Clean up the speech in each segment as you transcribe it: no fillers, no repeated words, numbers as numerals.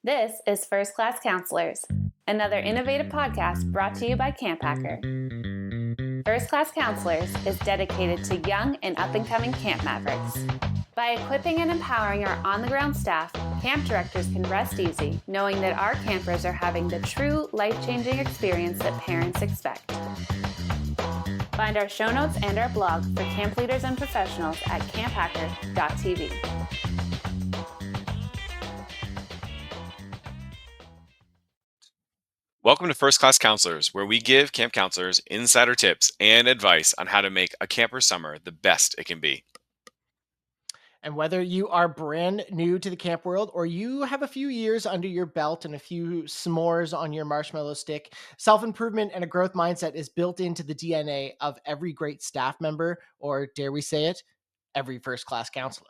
This is First Class Counselors, another innovative podcast brought to you by Camp Hacker. First Class Counselors is dedicated to young and up-and-coming camp mavericks. By equipping and empowering our on-the-ground staff, camp directors can rest easy knowing that our campers are having the true life-changing experience that parents expect. Find our show notes and our blog for camp leaders and professionals at camphacker.tv. Welcome to First Class Counselors, where we give camp counselors insider tips and advice on how to make a camper summer the best it can be. And whether you are brand new to the camp world or you have a few years under your belt and a few s'mores on your marshmallow stick, self-improvement and a growth mindset is built into the DNA of every great staff member, or dare we say it, every first-class counselor.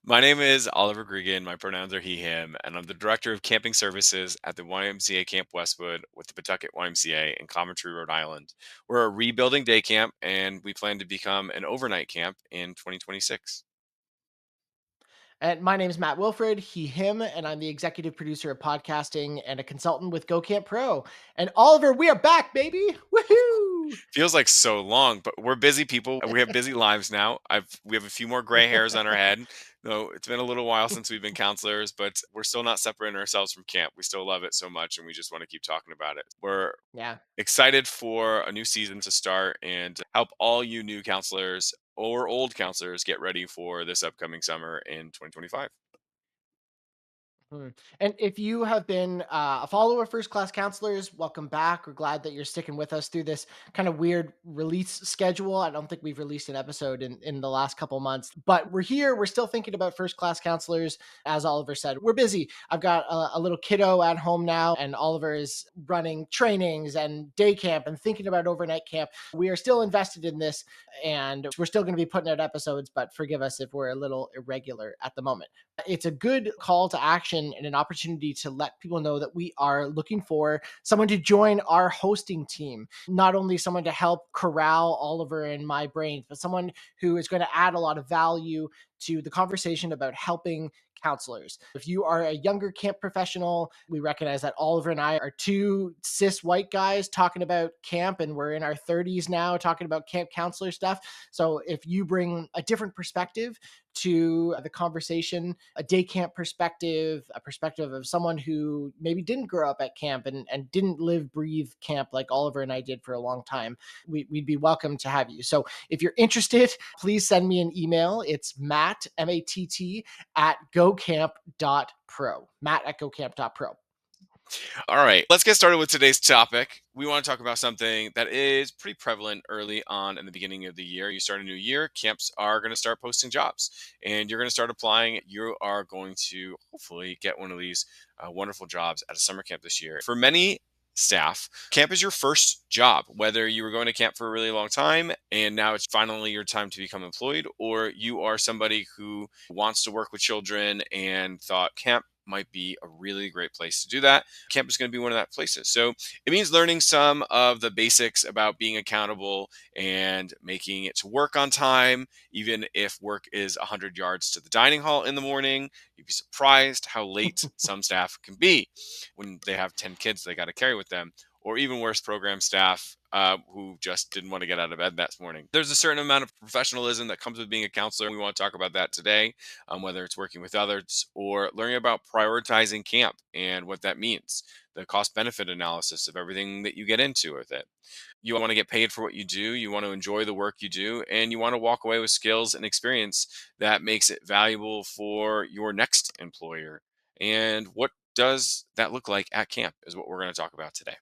My name is Oliver Gregan. My pronouns are he, him, and I'm the Director of Camping Services at the YMCA Camp Westwood with the Pawtucket YMCA in Coventry, Rhode Island. We're a rebuilding day camp, and we plan to become an overnight camp in 2026. And my name is Matt Wilfred, he, him, and I'm the executive producer of podcasting and a consultant with Go Camp Pro. And Oliver, we are back, baby! Woohoo! Feels like so long, but we're busy people. We have busy lives now. We have a few more gray hairs on our head. No, it's been a little while since we've been counselors, but we're still not separating ourselves from camp. We still love it so much, and we just want to keep talking about it. We're Yeah. excited for a new season to start and help all you new counselors or old counselors get ready for this upcoming summer in 2025. And if you have been a follower of First Class Counselors, welcome back. We're glad that you're sticking with us through this kind of weird release schedule. I don't think we've released an episode in the last couple months, but we're here. We're still thinking about First Class Counselors. As Oliver said, we're busy. I've got a little kiddo at home now, and Oliver is running trainings and day camp and thinking about overnight camp. We are still invested in this, and we're still going to be putting out episodes, but forgive us if we're a little irregular at the moment. It's a good call to action and an opportunity to let people know that we are looking for someone to join our hosting team. Not only someone to help corral Oliver and my brains, but someone who is going to add a lot of value to the conversation about helping counselors. If you are a younger camp professional, we recognize that Oliver and I are two cis white guys talking about camp, and we're in our 30s now talking about camp counselor stuff. So if you bring a different perspective to the conversation, a day camp perspective, a perspective of someone who maybe didn't grow up at camp and didn't live, breathe camp like Oliver and I did for a long time, we'd be welcome to have you. So if you're interested, please send me an email. It's Matt, M-A-T-T, at gocamp.pro. Matt at gocamp.pro. All right, let's get started with today's topic. We want to talk about something that is pretty prevalent early on in the beginning of the year. You start a new year, camps are going to start posting jobs and you're going to start applying. You are going to hopefully get one of these wonderful jobs at a summer camp this year. For many staff, camp is your first job, whether you were going to camp for a really long time and now it's finally your time to become employed, or you are somebody who wants to work with children and thought camp might be a really great place to do that. Camp is going to be one of that places. So it means learning some of the basics about being accountable and making it to work on time, even if work is 100 yards to the dining hall in the morning. You'd be surprised how late some staff can be when they have 10 kids they got to carry with them, or even worse, program staff who just didn't want to get out of bed that morning. There's a certain amount of professionalism that comes with being a counselor. We want to talk about that today, whether it's working with others or learning about prioritizing camp and what that means, the cost benefit analysis of everything that you get into with it. You want to get paid for what you do, you want to enjoy the work you do, and you want to walk away with skills and experience that makes it valuable for your next employer. And what does that look like at camp is what we're going to talk about today.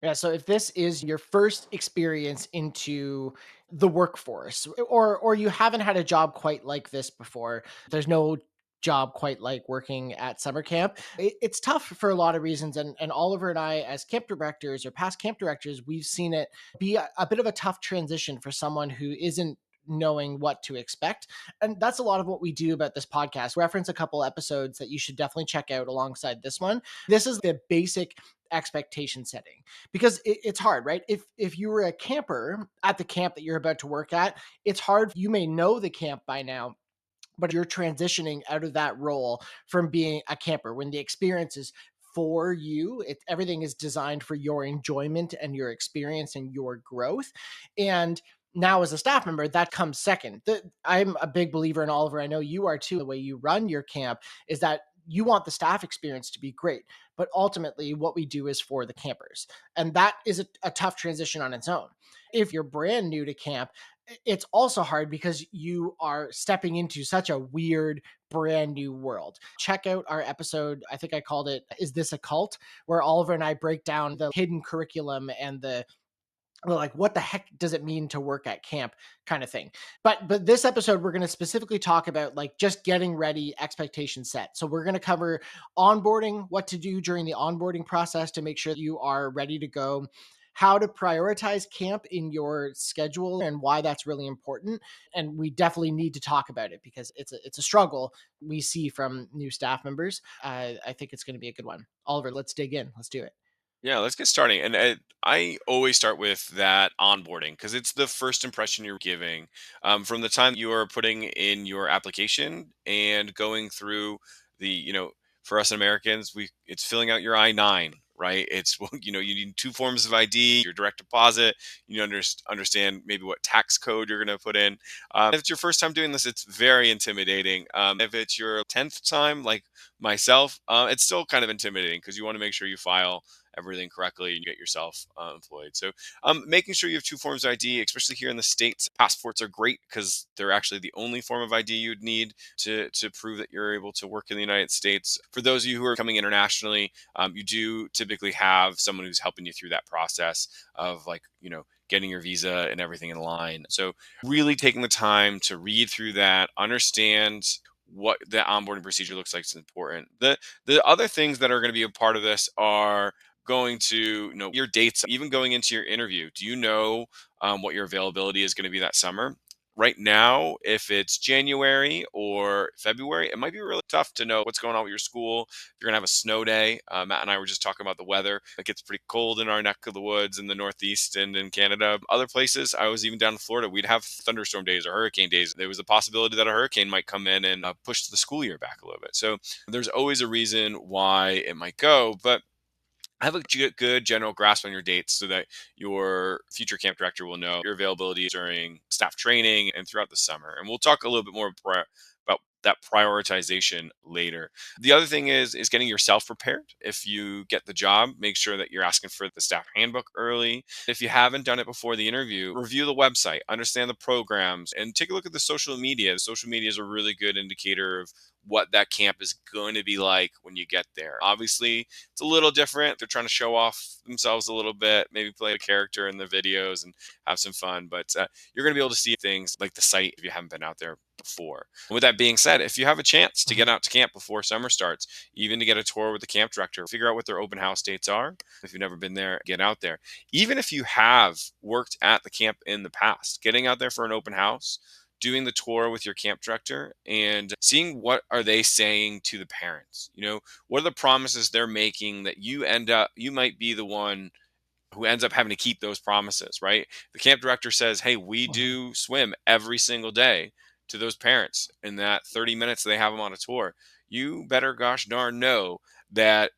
Yeah, so if this is your first experience into the workforce, or you haven't had a job quite like this before, there's no job quite like working at summer camp. It's tough for a lot of reasons, and Oliver and I, as camp directors or past camp directors, we've seen it be a bit of a tough transition for someone who isn't knowing what to expect. And that's a lot of what we do about this podcast. Reference a couple episodes that you should definitely check out alongside this one. This is the basic expectation setting, because it's hard, right? If you were a camper at the camp that you're about to work at, it's hard. You may know the camp by now, but you're transitioning out of that role from being a camper when the experience is for you. Everything is designed for your enjoyment and your experience and your growth. And now, as a staff member, that comes second. I'm a big believer in, Oliver, I know you are too, the way you run your camp is that you want the staff experience to be great. But ultimately, what we do is for the campers. And that is a tough transition on its own. If you're brand new to camp, it's also hard because you are stepping into such a weird, brand new world. Check out our episode. I think I called it Is This a Cult? Where Oliver and I break down the hidden curriculum and the like what the heck does it mean to work at camp kind of thing. But this episode we're going to specifically talk about like just getting ready, expectations set. So we're going to cover onboarding, what to do during the onboarding process to make sure you are ready to go, how to prioritize camp in your schedule and why that's really important. And we definitely need to talk about it because it's a struggle we see from new staff members. I think it's going to be a good one. Oliver, let's dig in. Let's do it. Yeah, let's get starting. And I always start with that onboarding because it's the first impression you're giving from the time you are putting in your application and going through for us Americans, it's filling out your I-9, right? It's, well, you need two forms of ID, your direct deposit, understand maybe what tax code you're going to put in. If it's your first time doing this, it's very intimidating. If it's your 10th time, like myself, it's still kind of intimidating because you want to make sure you file everything correctly and you get yourself employed. So making sure you have two forms of ID, especially here in the States, passports are great because they're actually the only form of ID you'd need to prove that you're able to work in the United States. For those of you who are coming internationally, you do typically have someone who's helping you through that process of getting your visa and everything in line. So really taking the time to read through that, understand what the onboarding procedure looks like is important. The other things that are going to be a part of this are going to your dates, even going into your interview. Do you know what your availability is going to be that summer? Right now, if it's January or February, it might be really tough to know what's going on with your school. If you're gonna have a snow day, Matt and I were just talking about the weather. It gets pretty cold in our neck of the woods in the Northeast and in Canada. Other places, I was even down in Florida, we'd have thunderstorm days or hurricane days. There was a possibility that a hurricane might come in and push the school year back a little bit. So there's always a reason why it might go, but have a good general grasp on your dates so that your future camp director will know your availability during staff training and throughout the summer. And we'll talk a little bit more about that prioritization later. The other thing is getting yourself prepared. If you get the job, make sure that you're asking for the staff handbook early. If you haven't done it before the interview, review the website, understand the programs, and take a look at the social media. The social media is a really good indicator of what that camp is going to be like when you get there. Obviously, it's a little different. They're trying to show off themselves a little bit, maybe play a character in the videos and have some fun. But you're going to be able to see things like the site if you haven't been out there before. And with that being said, if you have a chance to get Mhm. out to camp before summer starts, even to get a tour with the camp director, figure out what their open house dates are. If you've never been there, get out there. Even if you have worked at the camp in the past, getting out there for an open house, doing the tour with your camp director and seeing what are they saying to the parents. What are the promises they're making that you might be the one who ends up having to keep those promises, right? The camp director says, hey, we Mhm. do swim every single day, to those parents in that 30 minutes they have them on a tour. You better gosh darn know that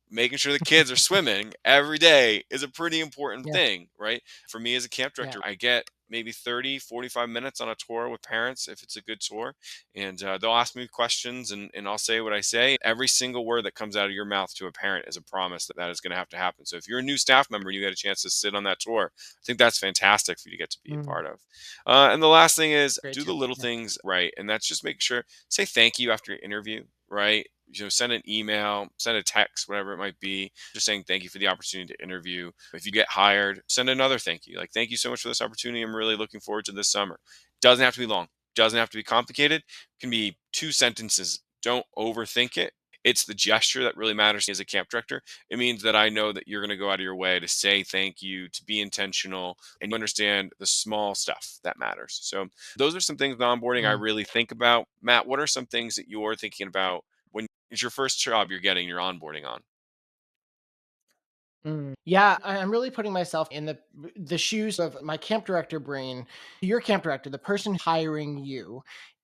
making sure the kids are swimming every day is a pretty important Yeah. thing, right? For me as a camp Yeah. director, I get maybe 30, 45 minutes on a tour with parents if it's a good tour. And they'll ask me questions and I'll say what I say. Every single word that comes out of your mouth to a parent is a promise that is going to have to happen. So if you're a new staff member and you get a chance to sit on that tour, I think that's fantastic for you to get to be a Mm. part of. And the last thing is Great do the tip. little Yeah. things right. And that's just make sure, say thank you after your interview, right? Send an email, send a text, whatever it might be, just saying thank you for the opportunity to interview. If you get hired, send another thank you. Like, thank you so much for this opportunity. I'm really looking forward to this summer. Doesn't have to be long, doesn't have to be complicated. It can be two sentences. Don't overthink it. It's the gesture that really matters to me as a camp director. It means that I know that you're going to go out of your way to say thank you, to be intentional, and you understand the small stuff that matters. So, those are some things with onboarding I Mm. really think about. Matt, what are some things that you're thinking about when it's your first job you're getting your onboarding on? Mm. Yeah, I'm really putting myself in the shoes of my camp director brain. Your camp director, the person hiring you,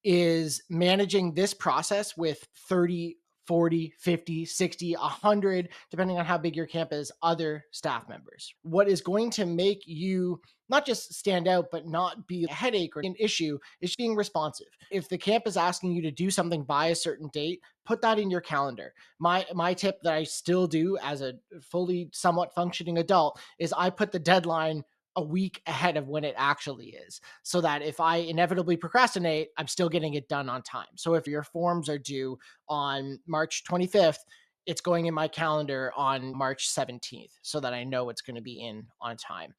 is managing this process with 30, 40, 50, 60, 100, depending on how big your camp is, other staff members. What is going to make you not just stand out, but not be a headache or an issue is being responsive. If the camp is asking you to do something by a certain date, put that in your calendar. My tip that I still do as a fully somewhat functioning adult is I put the deadline a week ahead of when it actually is, so that if I inevitably procrastinate, I'm still getting it done on time. So if your forms are due on March 25th, it's going in my calendar on March 17th so that I know it's going to be in on time.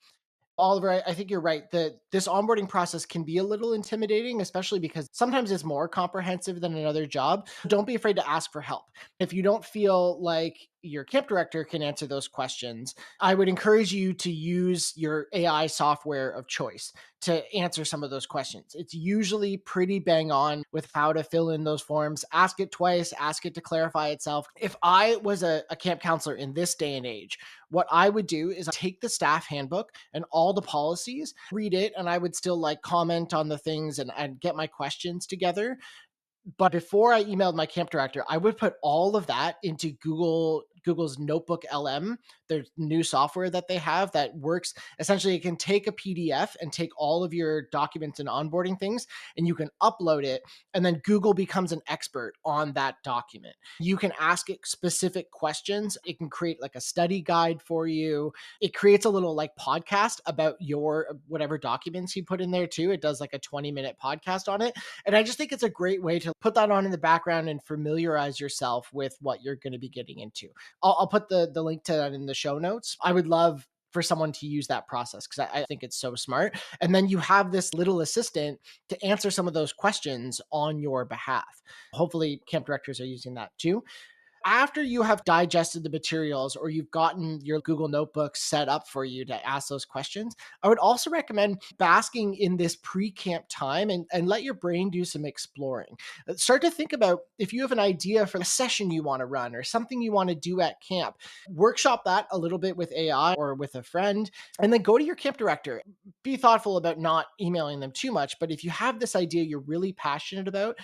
Oliver, I think you're right that this onboarding process can be a little intimidating, especially because sometimes it's more comprehensive than another job. Don't be afraid to ask for help. If you don't feel like your camp director can answer those questions, I would encourage you to use your AI software of choice to answer some of those questions. It's usually pretty bang on with how to fill in those forms. Ask it twice, ask it to clarify itself. If I was a camp counselor in this day and age, what I would do is take the staff handbook and all the policies, read it, and I would still like comment on the things and get my questions together. But before I emailed my camp director, I would put all of that into Google's Notebook LM, their new software that they have that works. Essentially, it can take a PDF and take all of your documents and onboarding things, and you can upload it. And then Google becomes an expert on that document. You can ask it specific questions. It can create like a study guide for you. It creates a little like podcast about your whatever documents you put in there too. It does like a 20-minute podcast on it. And I just think it's a great way to put that on in the background and familiarize yourself with what you're going to be getting into. I'll put the link to that in the show notes. I would love for someone to use that process because I think it's so smart. And then you have this little assistant to answer some of those questions on your behalf. Hopefully, camp directors are using that too. After you have digested the materials or you've gotten your Google Notebook set up for you to ask those questions, I would also recommend basking in this pre-camp time and let your brain do some exploring. Start to think about if you have an idea for a session you want to run or something you want to do at camp. Workshop that a little bit with AI or with a friend, and then go to your camp director. Be thoughtful about not emailing them too much, but if you have this idea you're really passionate about,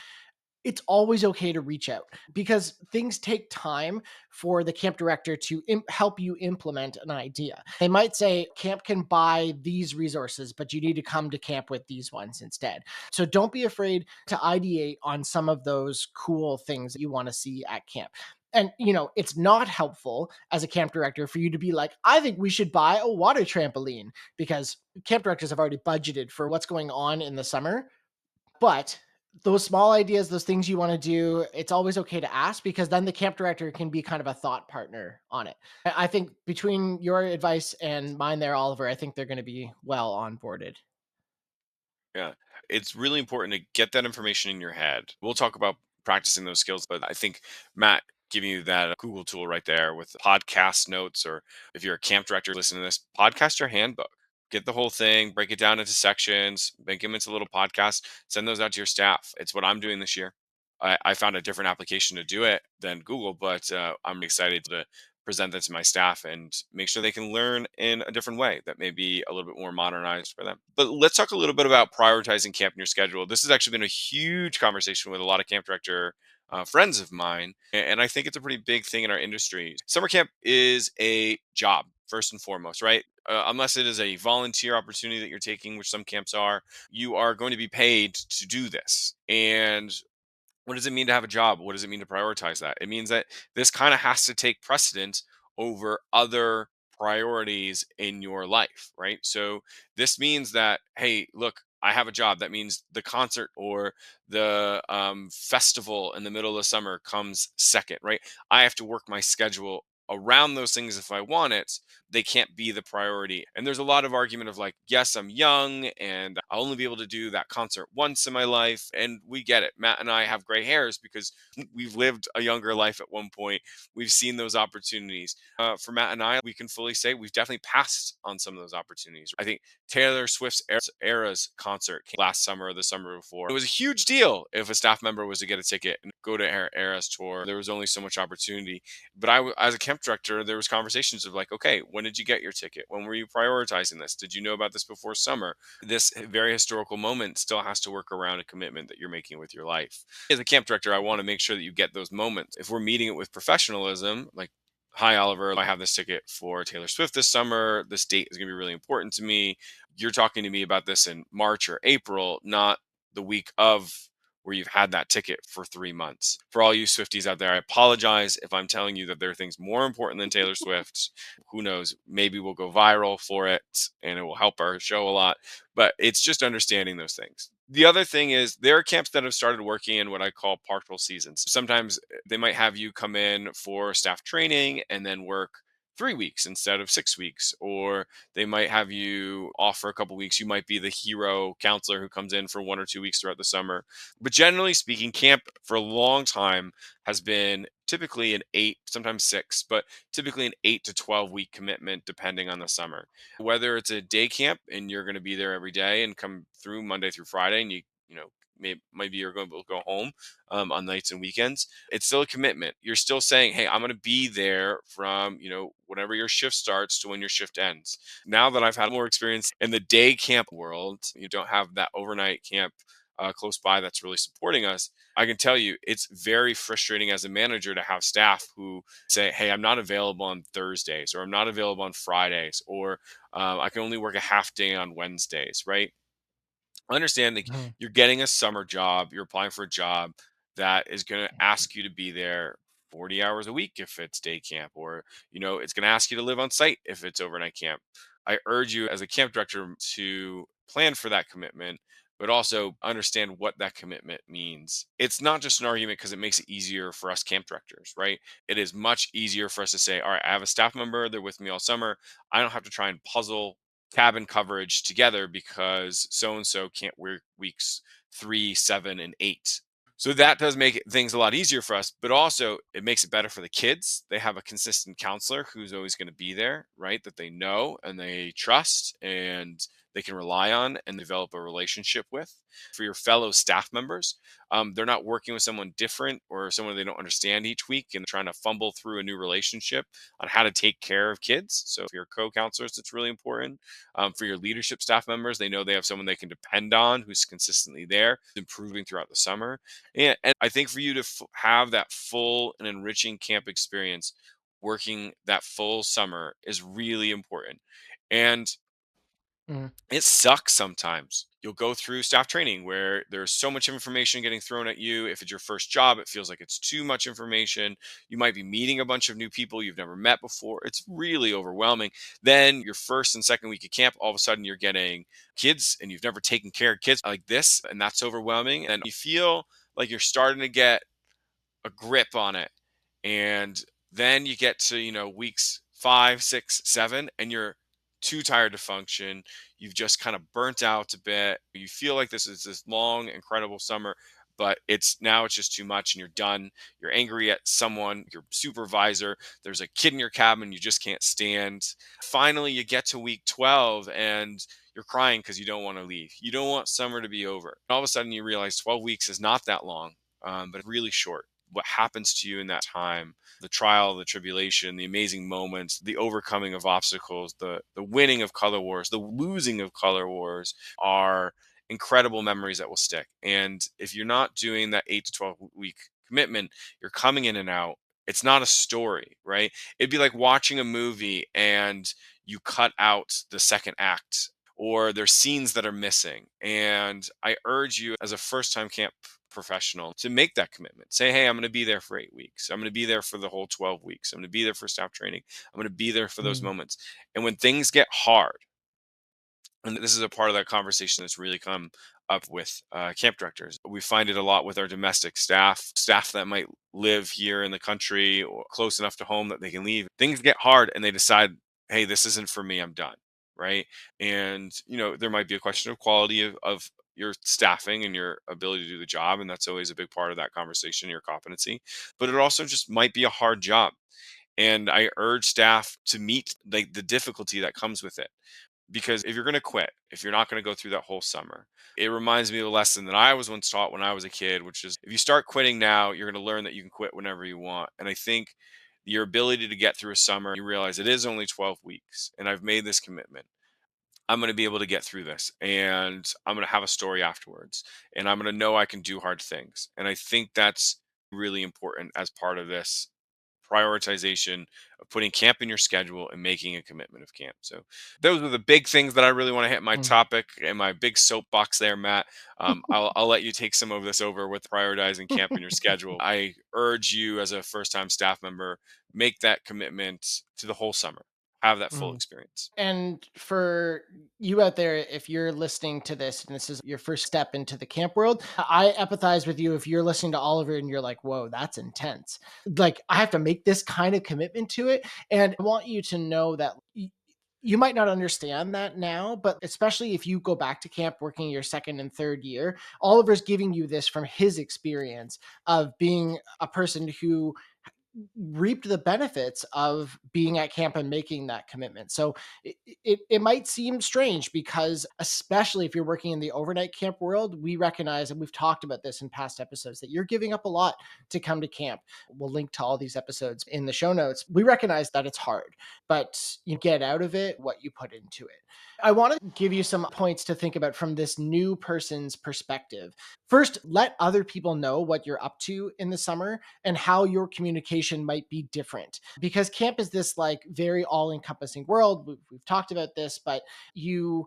it's always okay to reach out because things take time for the camp director to help you implement an idea. They might say camp can buy these resources, but you need to come to camp with these ones instead. So don't be afraid to ideate on some of those cool things that you want to see at camp. And, it's not helpful as a camp director for you to be like, I think we should buy a water trampoline because camp directors have already budgeted for what's going on in the summer. But those small ideas, those things you want to do, it's always okay to ask because then the camp director can be kind of a thought partner on it. I think between your advice and mine there, Oliver, I think they're going to be well onboarded. Yeah. It's really important to get that information in your head. We'll talk about practicing those skills, but I think Matt giving you that Google tool right there with podcast notes, or if you're a camp director listening to this, podcast your handbook. Get the whole thing, break it down into sections, make them into little podcasts, send those out to your staff. It's what I'm doing this year. I found a different application to do it than Google, but I'm excited to present that to my staff and make sure they can learn in a different way that may be a little bit more modernized for them. But let's talk a little bit about prioritizing camp in your schedule. This has actually been a huge conversation with a lot of camp director friends of mine, and I think it's a pretty big thing in our industry. Summer camp is a job first and foremost, right? Unless it is a volunteer opportunity that you're taking, which some camps are, you are going to be paid to do this. And what does it mean to have a job? What does it mean to prioritize that? It means that this kind of has to take precedence over other priorities in your life, right? So this means that, hey, look, I have a job. That means the concert or the festival in the middle of summer comes second, right? I have to work my schedule around those things if I want it. They can't be the priority. And there's a lot of argument of like, yes, I'm young and I'll only be able to do that concert once in my life. And we get it. Matt and I have gray hairs because we've lived a younger life at one point. We've seen those opportunities. For Matt and I, we can fully say we've definitely passed on some of those opportunities. I think Taylor Swift's Eras concert came last summer or the summer before. It was a huge deal if a staff member was to get a ticket and go to Eras tour. There was only so much opportunity. But as a camp camp director, there was conversations of like, okay, when did you get your ticket? When were you prioritizing this? Did you know about this before summer? This very historical moment still has to work around a commitment that you're making with your life. As a camp director, I want to make sure that you get those moments. If we're meeting it with professionalism, like, hi, Oliver, I have this ticket for Taylor Swift this summer. This date is going to be really important to me. You're talking to me about this in March or April, not the week of where you've had that ticket for 3 months. For all you Swifties out there, I apologize if I'm telling you that there are things more important than Taylor Swift. Who knows? Maybe we'll go viral for it and it will help our show a lot. But it's just understanding those things. The other thing is there are camps that have started working in what I call partial seasons. Sometimes they might have you come in for staff training and then work 3 weeks instead of 6 weeks, or they might have you off for a couple weeks. You might be the hero counselor who comes in for 1 or 2 weeks throughout the summer. But generally speaking, camp for a long time has been typically an 8, sometimes 6, but typically an 8 to 12 week commitment depending on the summer. Whether it's a day camp and you're going to be there every day and come through Monday through Friday, and maybe you're going to go home on nights and weekends, it's still a commitment. You're still saying, hey, I'm going to be there from whenever your shift starts to when your shift ends. Now that I've had more experience in the day camp world, you don't have that overnight camp close by that's really supporting us. I can tell you it's very frustrating as a manager to have staff who say, hey, I'm not available on Thursdays, or I'm not available on Fridays, or I can only work a half day on Wednesdays, right? Understand that Mhm. you're getting a summer job, you're applying for a job that is going to ask you to be there 40 hours a week if it's day camp, or it's going to ask you to live on site if it's overnight camp. I urge you as a camp director to plan for that commitment, but also understand what that commitment means. It's not just an argument because it makes it easier for us camp directors, right? It is much easier for us to say, all right, I have a staff member, they're with me all summer. I don't have to try and puzzle cabin coverage together because so and so can't work weeks 3, 7, and 8. So that does make things a lot easier for us, but also it makes it better for the kids. They have a consistent counselor who's always going to be there, right? That they know and they trust and they can rely on and develop a relationship with. For your fellow staff members, they're not working with someone different or someone they don't understand each week and trying to fumble through a new relationship on how to take care of kids. So for your co-counselors, it's really important. For your leadership staff members, they know they have someone they can depend on who's consistently there, improving throughout the summer. And I think for you to have that full and enriching camp experience, working that full summer is really important. And Mhm. it sucks sometimes. You'll go through staff training where there's so much information getting thrown at you. If it's your first job, it feels like it's too much information. You might be meeting a bunch of new people you've never met before. It's really overwhelming. Then your first and second week of camp, all of a sudden you're getting kids and you've never taken care of kids like this, and that's overwhelming. And you feel like you're starting to get a grip on it. And then you get to, weeks 5, 6, 7, and you're too tired to function. You've just kind of burnt out a bit. You feel like this is this long, incredible summer, but it's just too much and you're done. You're angry at someone, your supervisor. There's a kid in your cabin you just can't stand. Finally, you get to week 12 and you're crying because you don't want to leave. You don't want summer to be over. All of a sudden, you realize 12 weeks is not that long, but really short. What happens to you in that time, the trial, the tribulation, the amazing moments, the overcoming of obstacles, the winning of color wars, the losing of color wars are incredible memories that will stick. And if you're not doing that 8 to 12 week commitment, you're coming in and out. It's not a story, right? It'd be like watching a movie and you cut out the second act, or there's scenes that are missing. And I urge you as a first time camp professional to make that commitment. Say, hey, I'm going to be there for 8 weeks. I'm going to be there for the whole 12 weeks. I'm going to be there for staff training. I'm going to be there for those Mhm. moments. And when things get hard, and this is a part of that conversation that's really come up with camp directors. We find it a lot with our domestic staff that might live here in the country or close enough to home that they can leave. Things get hard and they decide, hey, this isn't for me. I'm done. Right. And, there might be a question of quality of your staffing and your ability to do the job. And that's always a big part of that conversation, your competency. But it also just might be a hard job. And I urge staff to meet like the difficulty that comes with it, because if you're going to quit, if you're not going to go through that whole summer, it reminds me of a lesson that I was once taught when I was a kid, which is if you start quitting now, you're going to learn that you can quit whenever you want. And I think your ability to get through a summer, you realize it is only 12 weeks and I've made this commitment. I'm going to be able to get through this and I'm going to have a story afterwards and I'm going to know I can do hard things. And I think that's really important as part of this prioritization of putting camp in your schedule and making a commitment of camp. So those are the big things that I really want to hit my Mm. topic and my big soapbox there, Matt. I'll let you take some of this over with prioritizing camp in your schedule. I urge you as a first time staff member, make that commitment to the whole summer. Have that full Mm. experience. And for you out there, if you're listening to this and this is your first step into the camp world, I empathize with you if you're listening to Oliver and you're like, whoa, that's intense. Like, I have to make this kind of commitment to it. And I want you to know that you might not understand that now, but especially if you go back to camp working your second and third year, Oliver's giving you this from his experience of being a person who reaped the benefits of being at camp and making that commitment. So it might seem strange because, especially if you're working in the overnight camp world, we recognize, and we've talked about this in past episodes, that you're giving up a lot to come to camp. We'll link to all these episodes in the show notes. We recognize that it's hard, but you get out of it what you put into it. I want to give you some points to think about from this new person's perspective. First, let other people know what you're up to in the summer and how your communication might be different, because camp is this like very all-encompassing world. We've talked about this, but you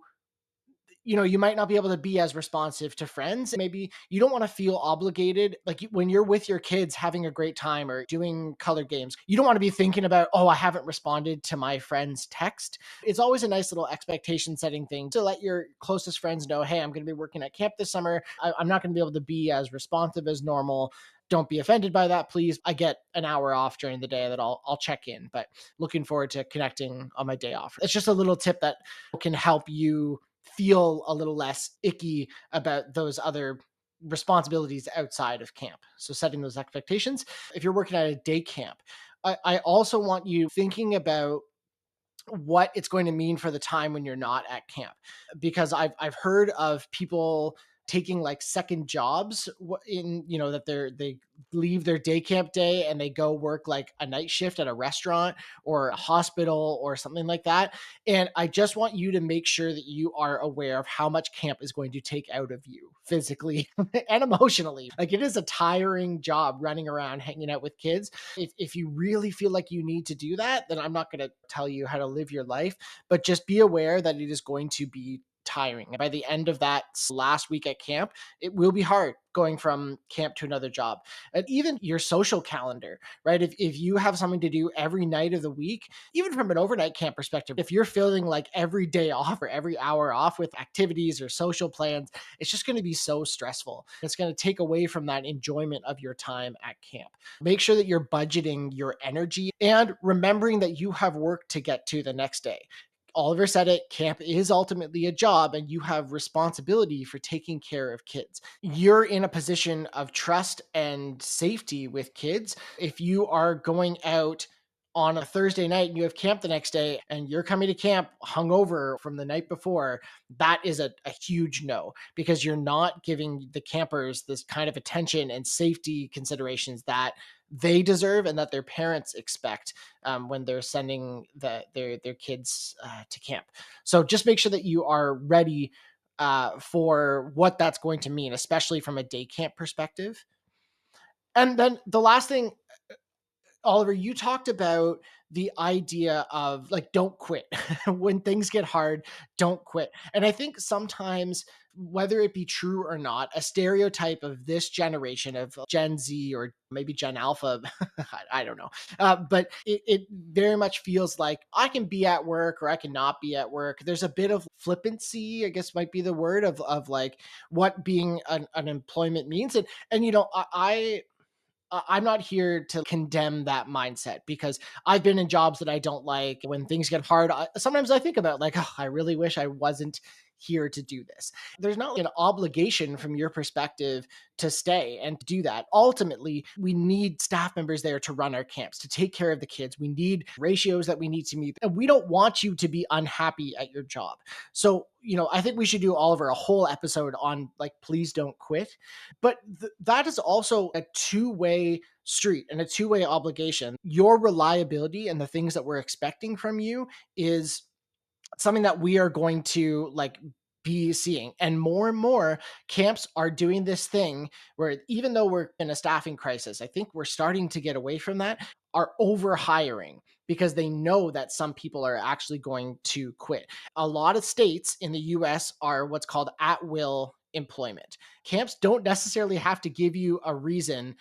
might not be able to be as responsive to friends. Maybe you don't want to feel obligated. Like, when you're with your kids having a great time or doing color games, you don't want to be thinking about, oh, I haven't responded to my friend's text. It's always a nice little expectation setting thing to let your closest friends know, hey, I'm going to be working at camp this summer. I'm not going to be able to be as responsive as normal. Don't be offended by that, please. I get an hour off during the day that I'll check in, but looking forward to connecting on my day off. It's just a little tip that can help you feel a little less icky about those other responsibilities outside of camp. So setting those expectations. If you're working at a day camp, I also want you thinking about what it's going to mean for the time when you're not at camp, because I've heard of people taking like second jobs in, that they leave their day camp day and they go work like a night shift at a restaurant or a hospital or something like that. And I just want you to make sure that you are aware of how much camp is going to take out of you physically and emotionally. Like, it is a tiring job running around hanging out with kids. If you really feel like you need to do that, then I'm not going to tell you how to live your life, but just be aware that it is going to be tiring. And by the end of that last week at camp, it will be hard going from camp to another job. And even your social calendar, right? If you have something to do every night of the week, even from an overnight camp perspective, if you're feeling like every day off or every hour off with activities or social plans, it's just going to be so stressful. It's going to take away from that enjoyment of your time at camp. Make sure that you're budgeting your energy and remembering that you have work to get to the next day. Oliver said it, camp is ultimately a job and you have responsibility for taking care of kids. You're in a position of trust and safety with kids. If you are going out on a Thursday night and you have camp the next day and you're coming to camp hungover from the night before, that is a huge no, because you're not giving the campers this kind of attention and safety considerations that they deserve and that their parents expect when they're sending their kids to camp. So just make sure that you are ready for what that's going to mean, especially from a day camp perspective. And then the last thing, Oliver, you talked about the idea of like, don't quit. When things get hard, don't quit. And I think sometimes, whether it be true or not, a stereotype of this generation of Gen Z or maybe Gen Alpha, I don't know, but it very much feels like I can be at work or I can not be at work. There's a bit of flippancy, I guess might be the word, of like what being an employment means. And I'm not here to condemn that mindset, because I've been in jobs that I don't like. When things get hard, sometimes I think about like, oh, I really wish I wasn't here to do this. There's not an obligation from your perspective to stay and do that. Ultimately, we need staff members there to run our camps, to take care of the kids. We need ratios that we need to meet. And we don't want you to be unhappy at your job. So, I think we should do, Oliver, a whole episode on like, please don't quit. But that is also a two-way street and a two-way obligation. Your reliability and the things that we're expecting from you is something that we are going to like be seeing. And more camps are doing this thing where, even though we're in a staffing crisis, I think we're starting to get away from that, are over hiring because they know that some people are actually going to quit. A lot of states in the US are what's called at will employment. Camps don't necessarily have to give you a reason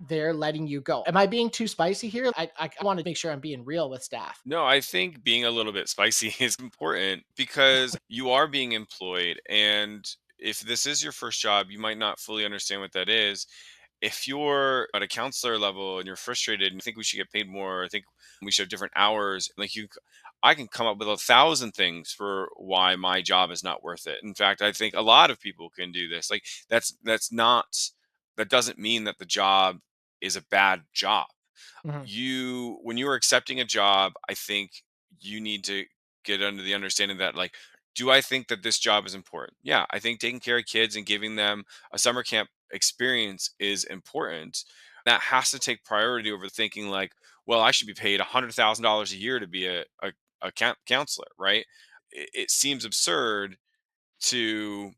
they're letting you go. Am I being too spicy here? I want to make sure I'm being real with staff. No, I think being a little bit spicy is important because you are being employed. And if this is your first job, you might not fully understand what that is. If you're at a counselor level and you're frustrated and you think we should get paid more, I think we should have different hours. I can come up with 1,000 things for why my job is not worth it. In fact, I think a lot of people can do this. Like that's not that doesn't mean that the job is a bad job. Mhm. When you are accepting a job, I think you need to get under the understanding that, like, do I think that this job is important? Yeah, I think taking care of kids and giving them a summer camp experience is important. That has to take priority over thinking like, well, I should be paid $100,000 a year to be a counselor, right? It seems absurd to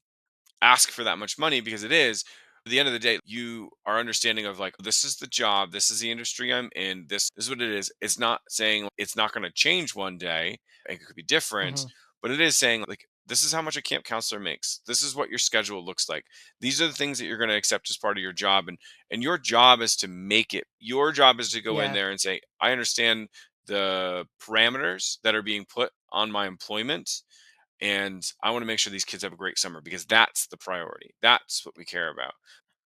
ask for that much money because it is. At the end of the day, you are understanding of like, this is the job, this is the industry I'm in, this is what it is. It's not saying it's not going to change one day, it could be different, Mhm. but it is saying like, this is how much a camp counselor makes. This is what your schedule looks like. These are the things that you're going to accept as part of your job. And your job is to make it. Your job is to go in Yeah. there and say, I understand the parameters that are being put on my employment, and I want to make sure these kids have a great summer because that's the priority. That's what we care about.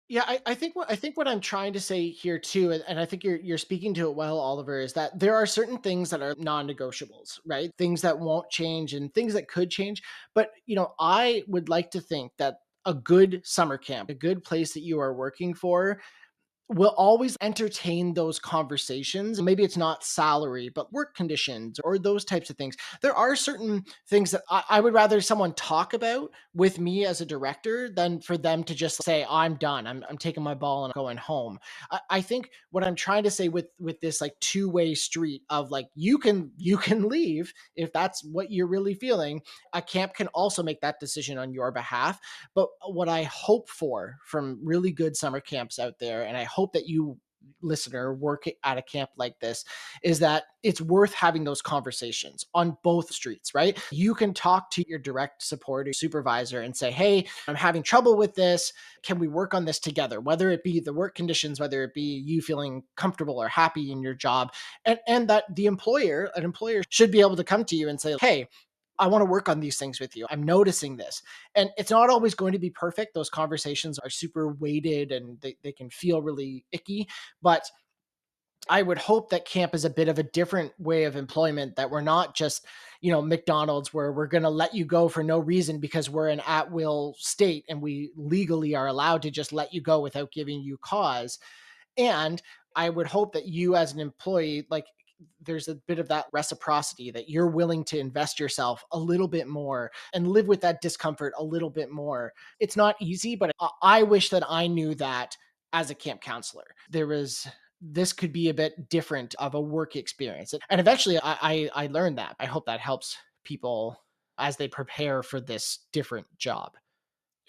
Yeah, I think what I'm trying to say here too, and I think you're speaking to it well, Oliver, is that there are certain things that are non-negotiables, right? Things that won't change and things that could change. But I would like to think that a good summer camp, a good place that you are working for, will always entertain those conversations. Maybe it's not salary, but work conditions or those types of things. There are certain things that I would rather someone talk about with me as a director than for them to just say, I'm done. I'm taking my ball and going home. I think what I'm trying to say with this like two-way street of like, you can leave if that's what you're really feeling. A camp can also make that decision on your behalf. But what I hope for from really good summer camps out there, and I hope that you, listener, work at a camp like this, is that it's worth having those conversations on both streets, right? You can talk to your direct support or supervisor and say, hey, I'm having trouble with this. Can we work on this together? Whether it be the work conditions, whether it be you feeling comfortable or happy in your job. And that an employer should be able to come to you and say, hey, I want to work on these things with you. I'm noticing this. And it's not always going to be perfect. Those conversations are super weighted and they can feel really icky. But I would hope that camp is a bit of a different way of employment, that we're not just, McDonald's, where we're going to let you go for no reason because we're an at will state and we legally are allowed to just let you go without giving you cause. And I would hope that you as an employee, like, there's a bit of that reciprocity, that you're willing to invest yourself a little bit more and live with that discomfort a little bit more. It's not easy, but I wish that I knew that as a camp counselor. This could be a bit different of a work experience. And eventually I learned that. I hope that helps people as they prepare for this different job.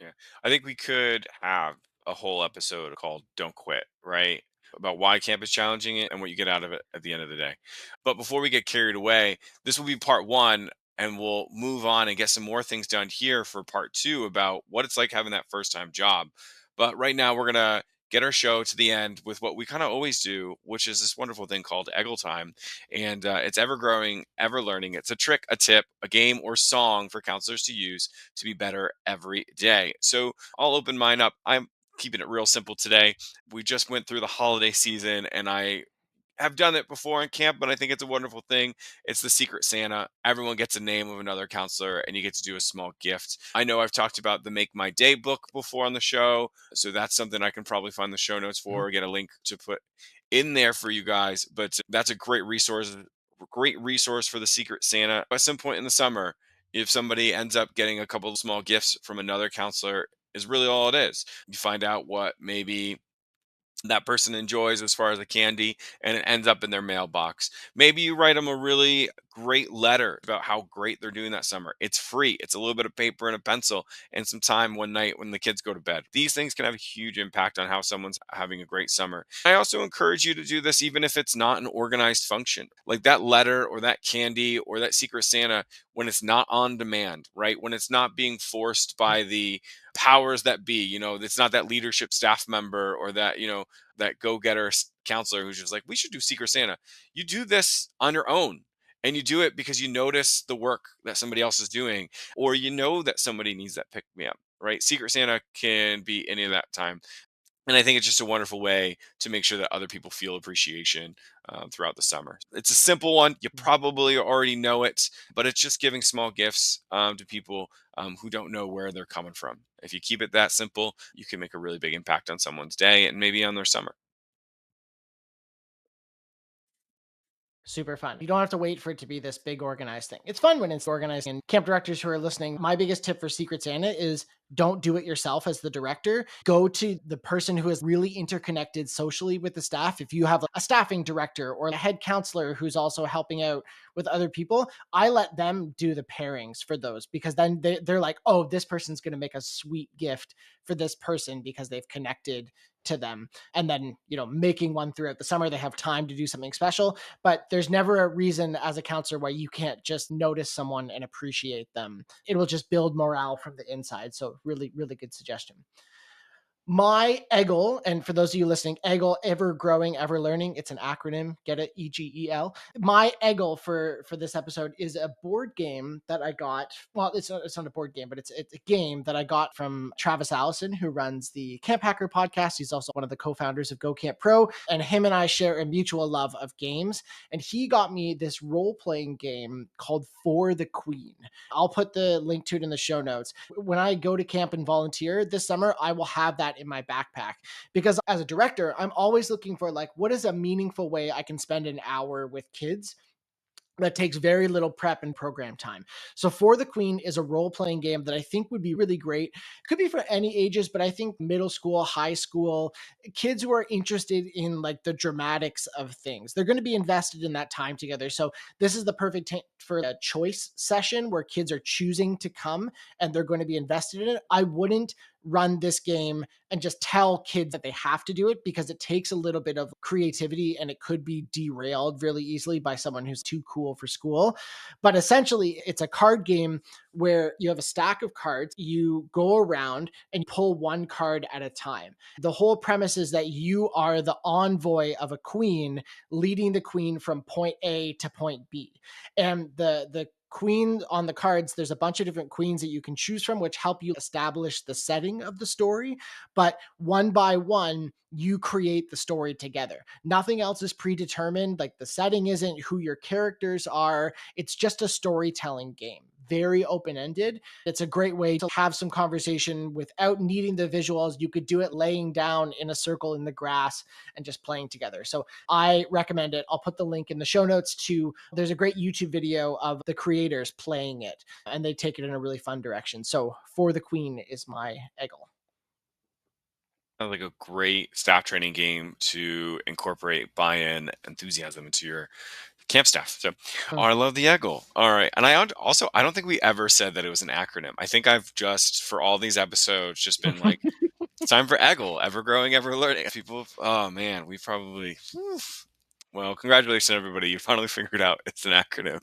Yeah. I think we could have a whole episode called Don't Quit, right? About why camp is challenging it and what you get out of it at the end of the day. But before we get carried away, this will be part one, and we'll move on and get some more things done here for part two about what it's like having that first time job. But right now, we're going to get our show to the end with what we kind of always do, which is this wonderful thing called Eggle Time. And it's ever growing, ever learning. It's a trick, a tip, a game, or song for counselors to use to be better every day. So I'll open mine up. I'm keeping it real simple today. We just went through the holiday season, and I have done it before in camp, but I think it's a wonderful thing. It's the Secret Santa. Everyone gets a name of another counselor, and you get to do a small gift. I know I've talked about the Make My Day book before on the show, so that's something I can probably find the show notes for, or get a link to put in there for you guys. But that's a great resource for the Secret Santa. At some point in the summer, if somebody ends up getting a couple of small gifts from another counselor, is really all it is. You find out what maybe that person enjoys as far as a candy, and it ends up in their mailbox. Maybe you write them a really great letter about how great they're doing that summer. It's free. It's a little bit of paper and a pencil and some time one night when the kids go to bed. These things can have a huge impact on how someone's having a great summer. I also encourage you to do this even if it's not an organized function. Like that letter or that candy or that Secret Santa, when it's not on demand, right? When it's not being forced by the powers that be, it's not that leadership staff member or that, that go-getter counselor who's just like, we should do Secret Santa. You do this on your own, and you do it because you notice the work that somebody else is doing, or that somebody needs that pick me up, right? Secret Santa can be any of that time. And I think it's just a wonderful way to make sure that other people feel appreciation throughout the summer. It's a simple one. You probably already know it, but it's just giving small gifts to people who don't know where they're coming from. If you keep it that simple, you can make a really big impact on someone's day and maybe on their summer. Super fun. You don't have to wait for it to be this big organized thing. It's fun when it's organized. And camp directors who are listening, my biggest tip for Secret Santa is don't do it yourself as the director. Go to the person who is really interconnected socially with the staff. If you have a staffing director or a head counselor who's also helping out with other people, I let them do the pairings for those, because then they're like, oh, this person's going to make a sweet gift for this person because they've connected to them. And then, making one throughout the summer, they have time to do something special. But there's never a reason as a counselor why you can't just notice someone and appreciate them. It will just build morale from the inside. So really, really good suggestion. My EGL, and for those of you listening, EGL, ever growing, ever learning. It's an acronym. Get it? EGEL. My EGL for this episode is a board game that I got. Well, it's not a board game, but it's a game that I got from Travis Allison, who runs the Camp Hacker podcast. He's also one of the co-founders of Go Camp Pro, and him and I share a mutual love of games. And he got me this role-playing game called For the Queen. I'll put the link to it in the show notes. When I go to camp and volunteer this summer, I will have that in my backpack, because as a director, I'm always looking for what is a meaningful way I can spend an hour with kids that takes very little prep and program time. So For the Queen is a role-playing game that I think would be really great. It could be for any ages, but I think middle school, high school, kids who are interested in the dramatics of things, they're going to be invested in that time together. So this is the perfect time for a choice session where kids are choosing to come and they're going to be invested in it. I wouldn't run this game and just tell kids that they have to do it, because it takes a little bit of creativity and it could be derailed really easily by someone who's too cool for school. But essentially, it's a card game where you have a stack of cards, you go around and pull one card at a time. The whole premise is that you are the envoy of a queen, leading the queen from point A to point B. And the queen on the cards, there's a bunch of different queens that you can choose from, which help you establish the setting of the story. But one by one, you create the story together. Nothing else is predetermined. The setting isn't who your characters are. It's just a storytelling game. Very open ended. It's a great way to have some conversation without needing the visuals. You could do it laying down in a circle in the grass and just playing together. So I recommend it. I'll put the link in the show notes to, there's a great YouTube video of the creators playing it, and they take it in a really fun direction. So For the Queen is my EGL. Sounds like a great staff training game to incorporate buy-in, enthusiasm into your camp staff. So, oh, I love the EGL. All right, and I don't think we ever said that it was an acronym. I think I've just, for all these episodes, just been like, it's time for EGL, ever growing, ever learning. People, oh man, we probably. Well, congratulations, everybody! You finally figured out it's an acronym.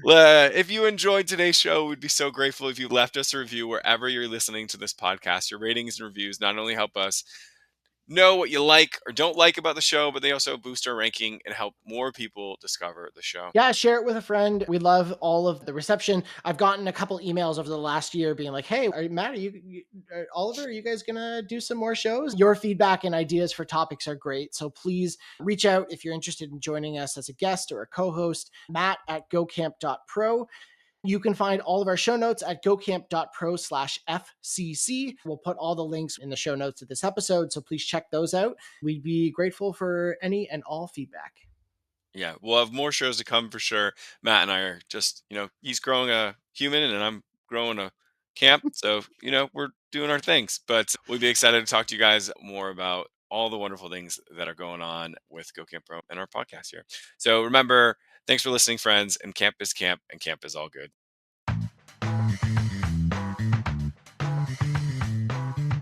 If you enjoyed today's show, we'd be so grateful if you left us a review wherever you're listening to this podcast. Your ratings and reviews not only help us know what you like or don't like about the show, but they also boost our ranking and help more people discover the show. Yeah, share it with a friend. We love all of the reception. I've gotten a couple emails over the last year being like, "Hey, Matt, Oliver, are you guys gonna do some more shows?" Your feedback and ideas for topics are great. So please reach out if you're interested in joining us as a guest or a co-host. Matt at gocamp.pro. You can find all of our show notes at gocamp.pro/FCC. We'll put all the links in the show notes of this episode, so please check those out. We'd be grateful for any and all feedback. Yeah, we'll have more shows to come for sure. Matt and I are just, he's growing a human and I'm growing a camp. So, we're doing our things, but we'll be excited to talk to you guys more about all the wonderful things that are going on with Go Camp Pro and our podcast here. So remember, thanks for listening, friends. And camp is camp and camp is all good.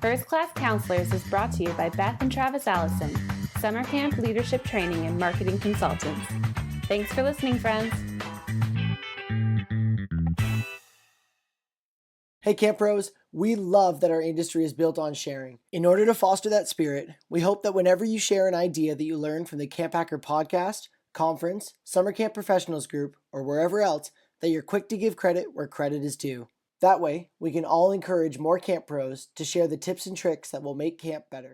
First Class Counselors is brought to you by Beth and Travis Allison, Summer Camp Leadership Training and Marketing Consultants. Thanks for listening, friends. Hey Camp Pros, we love that our industry is built on sharing. In order to foster that spirit, we hope that whenever you share an idea that you learned from the Camp Hacker podcast, conference, Summer Camp Professionals group, or wherever else, that you're quick to give credit where credit is due. That way, we can all encourage more Camp Pros to share the tips and tricks that will make camp better.